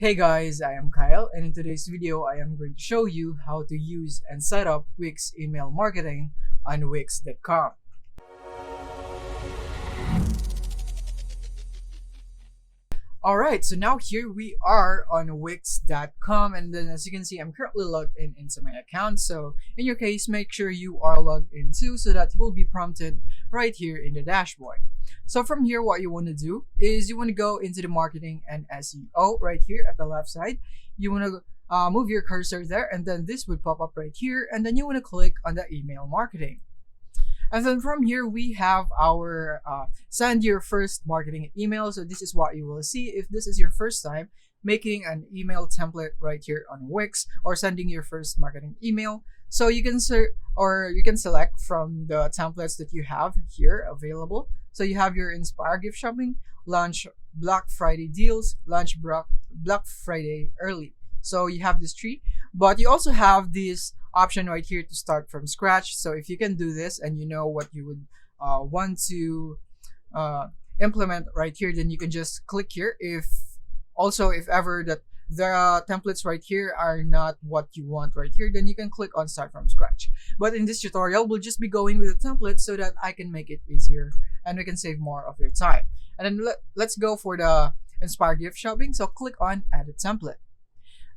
Hey guys, I am Kyle, and in today's video I am going to show you how to use and set up Wix email marketing on Wix.com. Alright, so now here we are on Wix.com, and then as you can see, I'm currently logged into my account. So in your case, make sure you are logged in too, so that you will be prompted right here in the dashboard. So from here, what you want to do is you want to go into the marketing and SEO right here at the left side. You want to move your cursor there, and then this would pop up right here, and then you want to click on the email marketing. And then from here, we have our send your first marketing email. So this is what you will see if this is your first time making an email template right here on Wix or sending your first marketing email. So you can select from the templates that you have here available. So you have your Inspire gift shopping, launch Black Friday deals, launch Black Friday early. So you have these three, but you also have this option right here to start from scratch. So if you can do this and you know what you would want to implement right here, then you can just click here. If ever that the templates right here are not what you want right here, then you can click on start from scratch. But in this tutorial, we'll just be going with the template so that I can make it easier and we can save more of your time. And then let's go for the Inspire gift shopping. So click on edit template.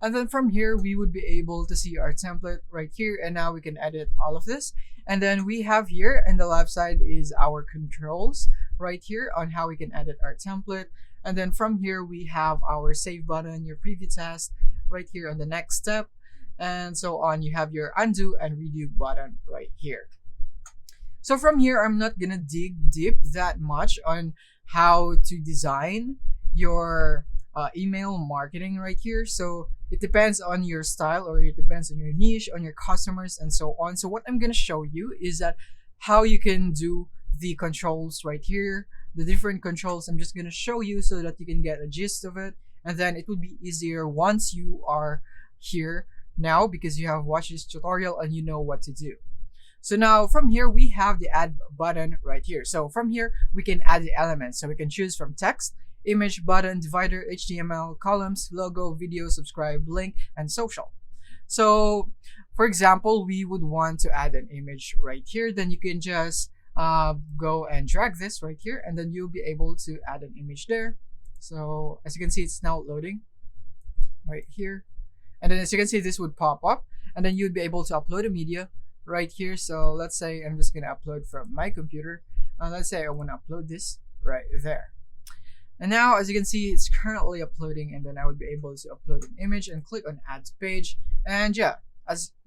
And then from here, we would be able to see our template right here. And now we can edit all of this. And then we have here in the left side is our controls right here on how we can edit our template. And then from here, we have our save button, your preview test right here on the next step. And so on, you have your undo and redo button right here. So from here, I'm not going to dig deep that much on how to design your email marketing right here. So it depends on your style, or it depends on your niche, on your customers, and so on. So what I'm going to show you is that how you can do the controls right here, the different controls. I'm just going to show you so that you can get a gist of it, and then it would be easier once you are here now because you have watched this tutorial and you know what to do. So now from here, we have the add button right here. So from here, we can add the elements. So we can choose from text, image, button, divider, HTML, columns, logo, video, subscribe, link, and social. So for example, we would want to add an image right here. Then you can just go and drag this right here, and then you'll be able to add an image there. So as you can see, it's now loading right here. And then as you can see, this would pop up, and then you'd be able to upload a media right here. So let's say I'm just going to upload from my computer. Let's say I want to upload this right there. And now, as you can see, it's currently uploading, and then I would be able to upload an image and click on add to page. And yeah,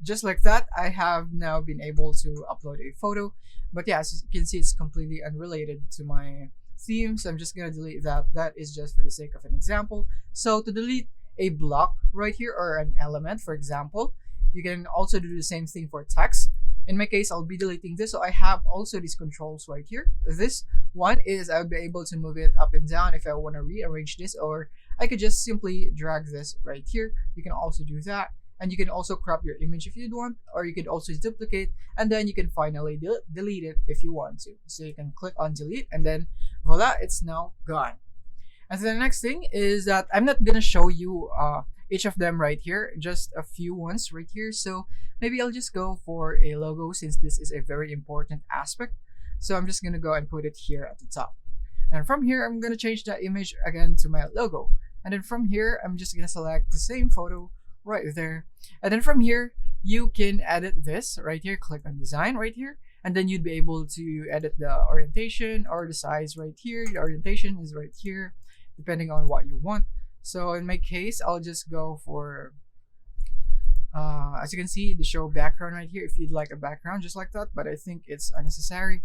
just like that, I have now been able to upload a photo. But yeah, as you can see, it's completely unrelated to my theme. So I'm just going to delete that. That is just for the sake of an example. So to delete a block right here or an element, for example, you can also do the same thing for text. In my case, I'll be deleting this. So I have also these controls right here. This one is I'll be able to move it up and down if I want to rearrange this, or I could just simply drag this right here. You can also do that. And you can also crop your image if you'd want, or you could also duplicate, and then you can finally delete it if you want to. So you can click on delete, and then voila, it's now gone. And the next thing is that I'm not going to show you each of them right here, just a few ones right here. So maybe I'll just go for a logo, since this is a very important aspect. So I'm just going to go and put it here at the top. And from here, I'm going to change that image again to my logo. And then from here, I'm just going to select the same photo right there. And then from here, you can edit this right here. Click on design right here. And then you'd be able to edit the orientation or the size right here. The orientation is right here, depending on what you want. So in my case, I'll just go for, as you can see, the show background right here, if you'd like a background just like that, but I think it's unnecessary.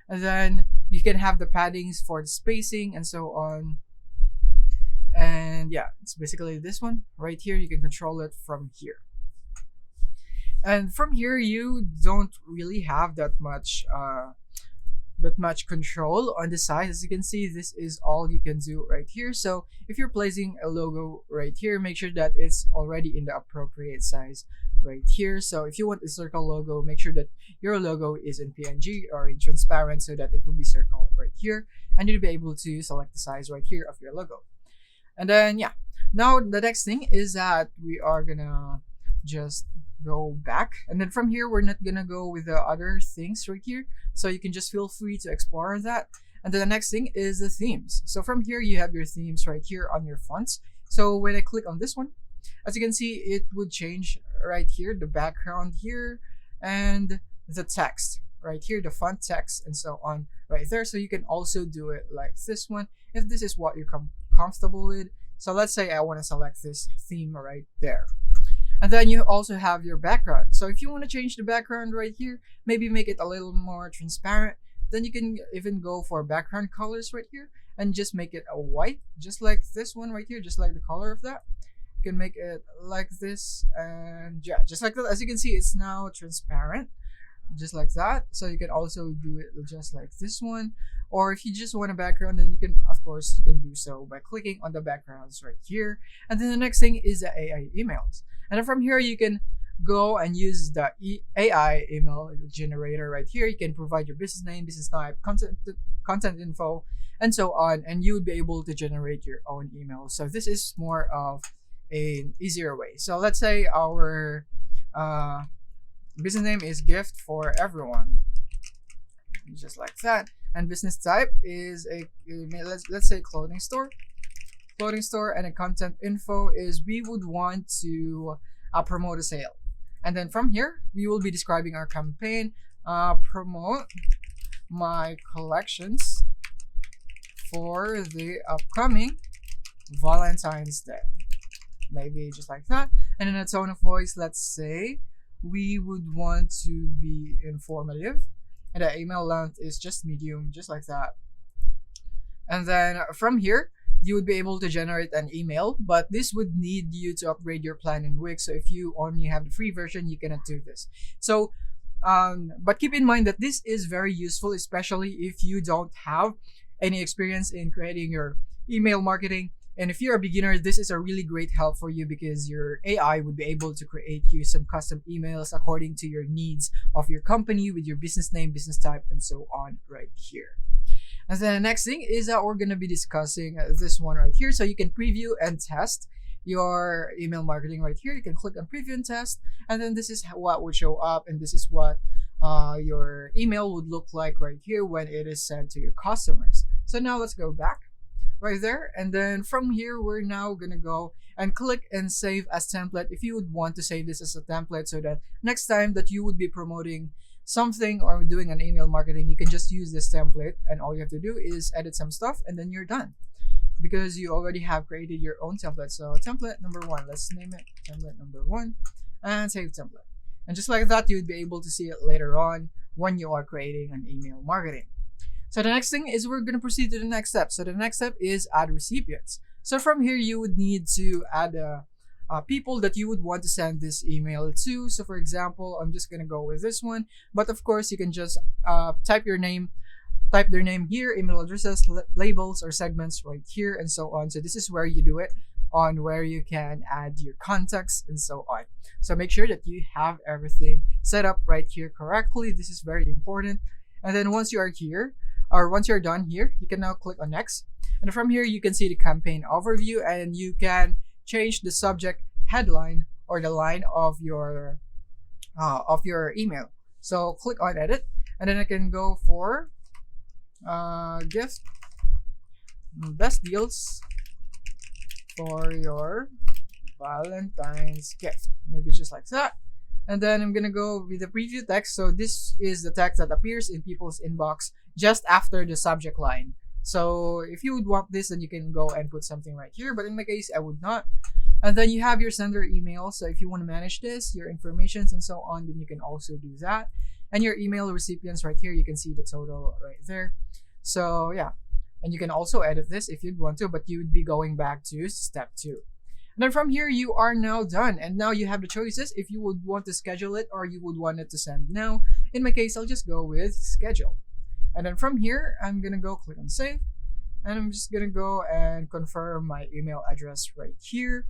And then you can have the paddings for the spacing and so on. And yeah, it's basically this one right here. You can control it from here. And from here, you don't really have that much control on the size. As you can see, this is all you can do right here. So if you're placing a logo right here, make sure that it's already in the appropriate size right here. So if you want a circle logo, make sure that your logo is in PNG or in transparent, so that it will be circled right here, and you'll be able to select the size right here of your logo. And then yeah, now the next thing is that we are gonna just go back, and then from here we're not gonna go with the other things right here, so you can just feel free to explore that. And then the next thing is the themes. So from here you have your themes right here on your fonts. So when I click on this one, as you can see, it would change right here, the background here, and the text right here, the font text, and so on right there. So you can also do it like this one if this is what you're comfortable with. So let's say I want to select this theme right there. And then you also have your background. So if you want to change the background right here, maybe make it a little more transparent, then you can even go for background colors right here and just make it a white, just like this one right here, just like the color of that. You can make it like this, and yeah, just like that. As you can see, it's now transparent, just like that. So you can also do it just like this one, or if you just want a background, then you can, of course, you can do so by clicking on the backgrounds right here. And then the next thing is the AI emails, and then from here you can go and use the AI email generator right here. You can provide your business name, business type, content info, and so on, and you would be able to generate your own email. So this is more of an easier way. So let's say our business name is gift for everyone, just like that, and business type is a, let's say clothing store, and a content info is we would want to promote a sale. And then from here we will be describing our campaign, promote my collections for the upcoming Valentine's Day, maybe just like that. And in a tone of voice, let's say we would want to be informative, and the email length is just medium, just like that. And then from here you would be able to generate an email, but this would need you to upgrade your plan in Wix. So if you only have the free version, you cannot do this. So but keep in mind that this is very useful, especially if you don't have any experience in creating your email marketing. And if you're a beginner, this is a really great help for you, because your AI would be able to create you some custom emails according to your needs of your company with your business name, business type, and so on right here. And then the next thing is that we're going to be discussing this one right here. So you can preview and test your email marketing right here. You can click on preview and test, and then this is what would show up, and this is what your email would look like right here when it is sent to your customers. So now let's go back right there, and then from here we're now gonna go and click and save as template if you would want to save this as a template, so that next time that you would be promoting something or doing an email marketing, you can just use this template, and all you have to do is edit some stuff and then you're done, because you already have created your own template. So template number 1, let's name it template number 1, and save template. And just like that, you would be able to see it later on when you are creating an email marketing. So the next thing is we're going to proceed to the next step. So the next step is add recipients. So from here, you would need to add people that you would want to send this email to. So for example, I'm just going to go with this one. But of course, you can just type their name here, email addresses, labels, or segments right here, and so on. So this is where you do it, on where you can add your contacts and so on. So make sure that you have everything set up right here correctly. This is very important. And then once you are here, or once you're done here, you can now click on next. And from here, you can see the campaign overview, and you can change the subject headline or the line of your email. So click on edit, and then I can go for gift best deals for your Valentine's gift, maybe just like that. And then I'm gonna go with the preview text. So this is the text that appears in people's inbox just after the subject line. So if you would want this, then you can go and put something right here, but in my case I would not. And then you have your sender email. So if you want to manage this, your informations and so on, then you can also do that. And your email recipients right here, you can see the total right there. So yeah, and you can also edit this if you'd want to, but you would be going back to step 2. And then from here, you are now done. And now you have the choices if you would want to schedule it or you would want it to send now. In my case, I'll just go with schedule. And then from here, I'm going to go click on save. And I'm just going to go and confirm my email address right here.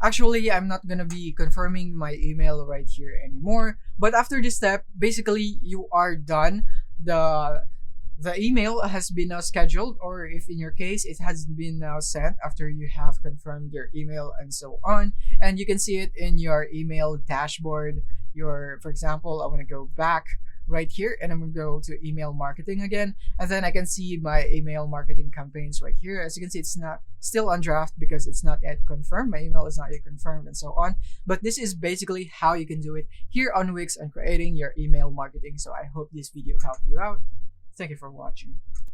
Actually, I'm not going to be confirming my email right here anymore. But after this step, basically, you are done. The the email has been now scheduled, or if in your case it has been now sent after you have confirmed your email and so on. And you can see it in your email dashboard. For example, I want to go back right here and I'm going to go to email marketing again, and then I can see my email marketing campaigns right here. As you can see, it's not still on draft because it's not yet confirmed. My email is not yet confirmed and so on. But this is basically how you can do it here on Wix and creating your email marketing. So I hope this video helped you out. Thank you for watching.